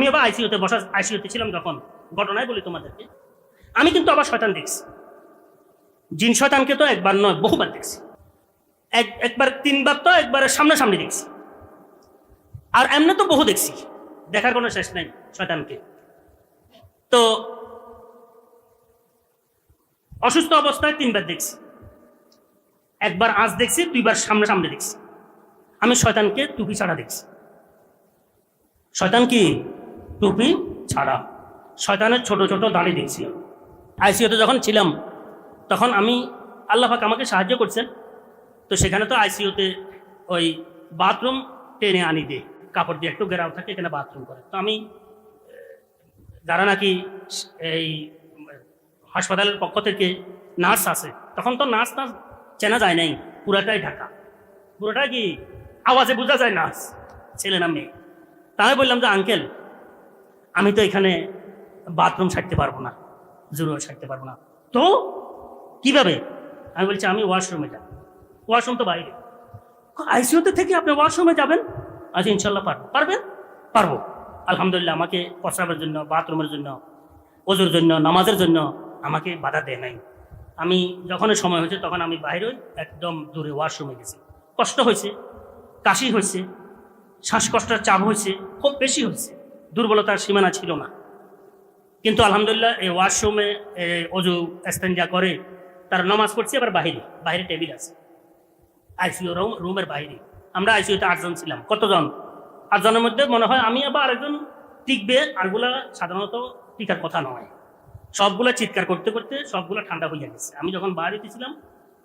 আমি আবার আইসিইউতে ছিলাম যখন, ঘটনায় বলি তোমাদেরকে, আমি কিন্তু আবার শয়তান দেখছি। জিন শয়তানকে তো একবার নয় বহুবার দেখছি, একবার তিনবার তো একবার সামনাসামনি দেখছি, আর এমনি তো বহু দেখছি, দেখার কোনো শেষ নাই শয়তানকে। তো অসুস্থ অবস্থায় তিনবার দেখছি, একবার আজ দেখছি, দুইবার সামনে দেখছি। আমি শয়তানকে টুপি ছাড়া দেখছি। শয়তান কি টুপি ছাড়া, শয়তানের ছোট ছোট দাড়ি দেখছি। আইসিইউতে যখন ছিলাম তখন আমি, আল্লাহ পাক আমাকে সাহায্য করছেন। তো সেখানে তো আইসিইউতে ওই বাথরুম টেনে আনি দিয়ে কাপড় দিয়ে একটু ঘেরাও থাকে, এখানে বাথরুম করে। তো আমি, যারা নাকি এই হাসপাতালের পক্ষ থেকে নার্স আছে, তখন তো নার্স চেনা যায় নাই, পুরাটাই ঢাকা, পুরোটাই কি আওয়াজে বোঝা যায় নার্স ছেলে না মেয়ে। তাই বললাম যে আঙ্কেল, আমি তো এখানে বাথরুম ছাড়তে পারবো না, জরুরি ছাড়তে পারবো না। তো কিভাবে? আমি বলছি আমি ওয়াশরুমে যাব। ওয়াশরুম তো বাইরে। আইসিইউতে থেকে আপনি ওয়াশরুমে যাবেন? আজ ইনশাল্লাহ পারবো। পারবেন? পারবো আলহামদুলিল্লাহ। আমাকে প্রস্রাবের জন্য, বাথরুমের জন্য, ওজুর জন্য, নামাজের জন্য আমাকে বাধা দেয় নাই। আমি যখনই সময় হয়েছে তখন আমি বাইরে একদম দূরে ওয়াশরুমে গেছি। কষ্ট হয়েছে, কাশি হয়েছে, শ্বাসকষ্টের চাপ হয়েছে, খুব বেশি হয়েছে, দুর্বলতার সীমানা ছিল না। কিন্তু আলহামদুলিল্লাহ এই ওয়াশরুমে অজু এস্তেঞ্জা করে তার নামাজ পড়ছি। আবার বাইরে টেবিল আছে, আইসিইউ রুমের বাইরে। আমরা আইসিইউতে 8 জন ছিলাম। কতজন? 8 জনের মধ্যে মনে হয় আমি আবার আরেকজন টিকবে, আরগুলা সাধারণত টিকার কথা নয়। সবগুলা চিৎকার করতে করতে সবগুলা ঠান্ডা হয়ে গেছে। আমি যখন বাইরে ছিলাম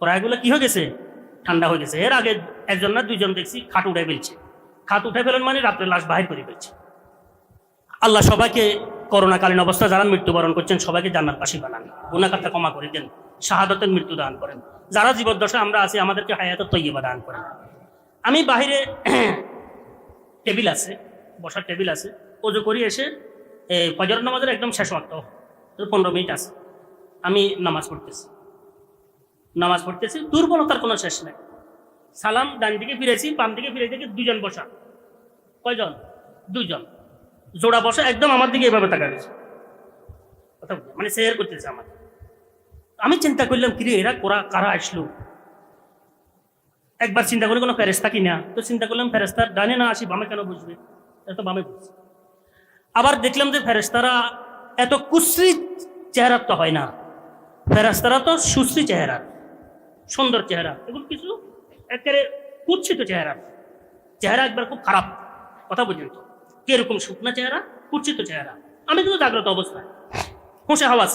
প্রায়গুলো কি হয়ে গেছে, ঠান্ডা হয়ে গেছে। এর আগে একজন না দুইজন দেখছি খাট উঠে ফেলছে। খাট উঠে ফেলেন মানে রাত্রে লাশ বাহির করে ফেলছে। আল্লাহ সবাইকে করোনাকালীন অবস্থা যারা মৃত্যুবরণ করছেন সবাইকে জান্নাতবাসী বানান, গুনাহ খাতা ক্ষমা করে দেন, শাহাদাতের মৃত্যু দান করেন। যারা জীবদ্দশায় আমরা আছি আমাদেরকে হায়াতুত তাইয়্যিবা দান করেন। আমি বাহিরে টেবিল আছে, বসার টেবিল আছে, ওযু করি এসে ফজর নামাজের একদম শেষ ওয়াক্ত, 15 মিনিট আছে, আমি নামাজ পড়তেছি। দুর্বলতার কোনো শেষ নেই। সালাম, ডান দিকে ফিরেছি, বাম দিকে ফিরে দেখি দুজন বসা। কয়জন? 2 জন জোড়া বসা, একদম আমার দিকে এভাবে তাকা গেছে, কথা মানে শেয়ার করতেছে আমার। আমি চিন্তা করলাম কিরে এরা কারা আসলো। একবার চিন্তা করি কোনো ফেরেস্তা কিনা, তো চিন্তা করলাম ফেরেস্তার ডানে না আসি বামে কেন বসবে, এত বামে বসছে। আবার দেখলাম যে ফেরেস্তারা এত কুশ্রী চেহারার তো হয় না, ফেরেস্তারা তো সুশ্রী চেহারা, সুন্দর চেহারা। এগুলো কিছু একেবারে কুৎসিত চেহারা একবার খুব খারাপ, কথা বুঝলেন তো, কিরকম শুকনা চেহারা, কুৎসিত চেহারা। আমি কিন্তু জাগ্রত অবস্থায়, হোসে হাওয়াজ।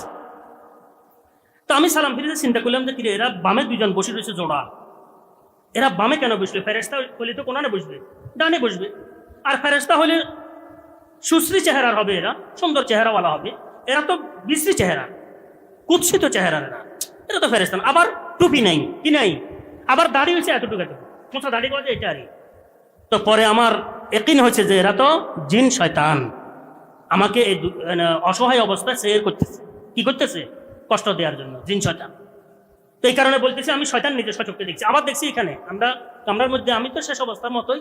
তো আমি সালাম ফিরে চিন্তা করলাম যে কিরে এরা বামে 2 জন বসে রয়েছে জোড়া, এরা বামে কেন বসবে? ফেরেস্তা হলে তো কোনানে বসবে, ডানে বসবে। আর ফেরেস্তা হলে সুশ্রী চেহারার হবে, এরা সুন্দর চেহারাওয়ালা হবে। এরা তো বিশ্রী চেহারা, কুৎসিত চেহারার এরা তো ফেরেস্তা না। আবার টুপি নাই, কি নাই, আবার দাড়ি হয়েছে এতটুকু, মোছা দাড়ি করা যায় এটা আরই। তো পরে আমার ইয়াকিন হয়েছে যে এরা তো জিন শয়তান, আমাকে এই অসহায় অবস্থায় সের করতেছে। কি করতেছে? কষ্ট দেওয়ার জন্য, জিন শয়তান। তো এই কারণে বলতেছি আমি শয়তান নিজে সচক্ষে দেখছি। আবার দেখছি এখানে আমরা কামরার মধ্যে, আমি তো শেষ অবস্থার মতোই,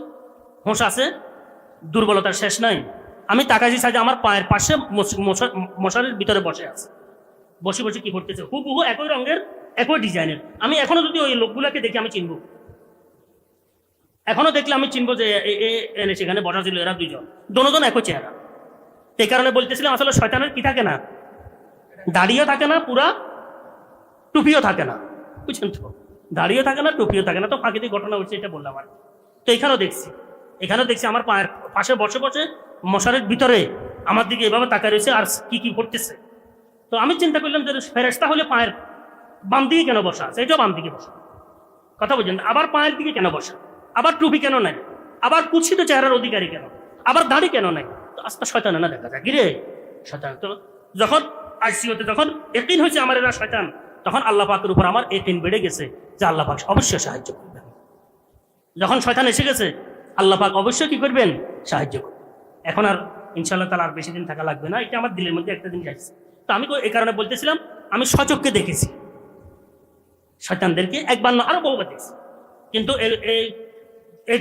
হোঁশ আছে, দুর্বলতার শেষ নাই। আমি তাকাইছি সাইডে আমার পায়ের পাশে মশারির ভিতরে বসে আছে, বসে বসে কি করতেছে, হুবহু একই রঙের, একই ডিজাইনের। আমি এখনো যদি ওই লোকগুলাকে দেখি আমি চিনবো, এখনো দেখলে আমি চিনবো যে সেখানে বসা ছিল এরা 2 জন, দুজন একই চেহারা। এই কারণে বলতেছিলাম আসলে শয়তানের কি থাকে না, দাড়িও থাকে না, পুরা টুপিও থাকে না, বুঝছেন তো, দাড়িও থাকে না, টুপিও থাকে না। তো প্রাকৃতিক ঘটনা হচ্ছে, এটা বললাম আর। তো এখানেও দেখছি আমার পায়ের পাশে বসে বসে মশারির ভিতরে আমার দিকে এভাবে তাকায় রয়েছে আর কি করতেছে। তো আমি চিন্তা করলাম যে ফেরেস্তা হলে পায়ের বাম দিকে কেন বসা আছে, এটাও বাম দিকে বসা, কথা বুঝলেন। আবার পায়ের দিকে কেন বসা, আবার টুপি কেন নাই, আবার কুৎসিত চেহারার অধিকারী কেন, আবার দাড়ি কেন নাই। তো আস্তে শয়তান না দেখা যায়, কিরে শয়তান। তো যখন আইসিইউতে যখন ইয়াকিন হয়েছে আমার এরা শয়তান, তখন আল্লাহ পাকের উপর আমার ইয়াকিন বেড়ে গেছে যে আল্লাহ পাক অবশ্যই সাহায্য করবেন। যখন শয়তান এসে গেছে আল্লাহ পাক অবশ্যই কি করবেন, সাহায্য করবেন। এখন আর ইনশাআল্লাহ তাআলা আর বেশি দিন থাকা লাগবে না, এটা আমার দিলের মধ্যে একটা দিন যাচ্ছে। তো আমি এই কারণে বলতেছিলাম আমি সচক্ষে দেখেছি শয়তানদেরকে, একবার না আরো বহুবার দেখছি। কিন্তু এই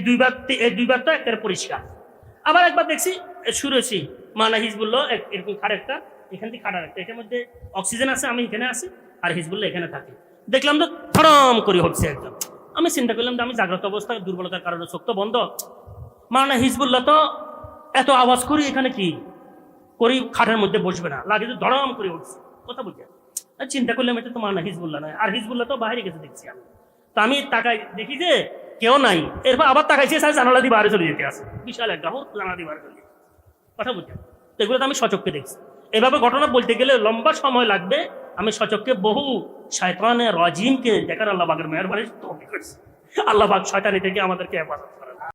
দুইবার তো একটা পরিষ্কার। আবার একবার দেখছি শুরেছি মানা হিজবুল্লাহ এরকম খাট একটা, এখান থেকে খাটার একটা, এটার মধ্যে অক্সিজেন আছে, আমি এখানে আছি আর হিজবুল্লাহ এখানে থাকে। দেখলাম তো থরম করে হচ্ছে একদম। আমি চিন্তা করলাম যে আমি জাগ্রত অবস্থায় দুর্বলতার কারণে চোখ তো বন্ধ, মানা হিজবুল্লাহ তো এত আওয়াজ করি এখানে কি করি, খাটের মধ্যে বসবে না, লাগে তো ধরম করে উঠছে, কথা বুঝে চিন্তা করলাম এটা তো মানা হিজবুল্লাহ নয়, আর হিজবুল্লাহ তো বাইরে গেছে দেখছি আমি। তো আমি তাকাই দেখি যে কেউ নাই, এরপর আবার তাকাইছি স্যার জানালা দিয়ে বাইরে চলে যেতে আছে, বিশাল একটা হোক জানালা দিয়ে বাইরে চলে যেতে, কথা বুঝে। তো এগুলো তো আমি সচক্ষে দেখছি। এভাবে ঘটনা বলতে গেলে লম্বা সময় লাগবে। আমি সচক্ষে বহু শয়তানের রাজিমকে দেখার আল্লাহ পাকের মেহরবানি তৌফিক করেছি। আল্লাহ পাক শয়তানি থেকে আমাদেরকে হেফাজত করে।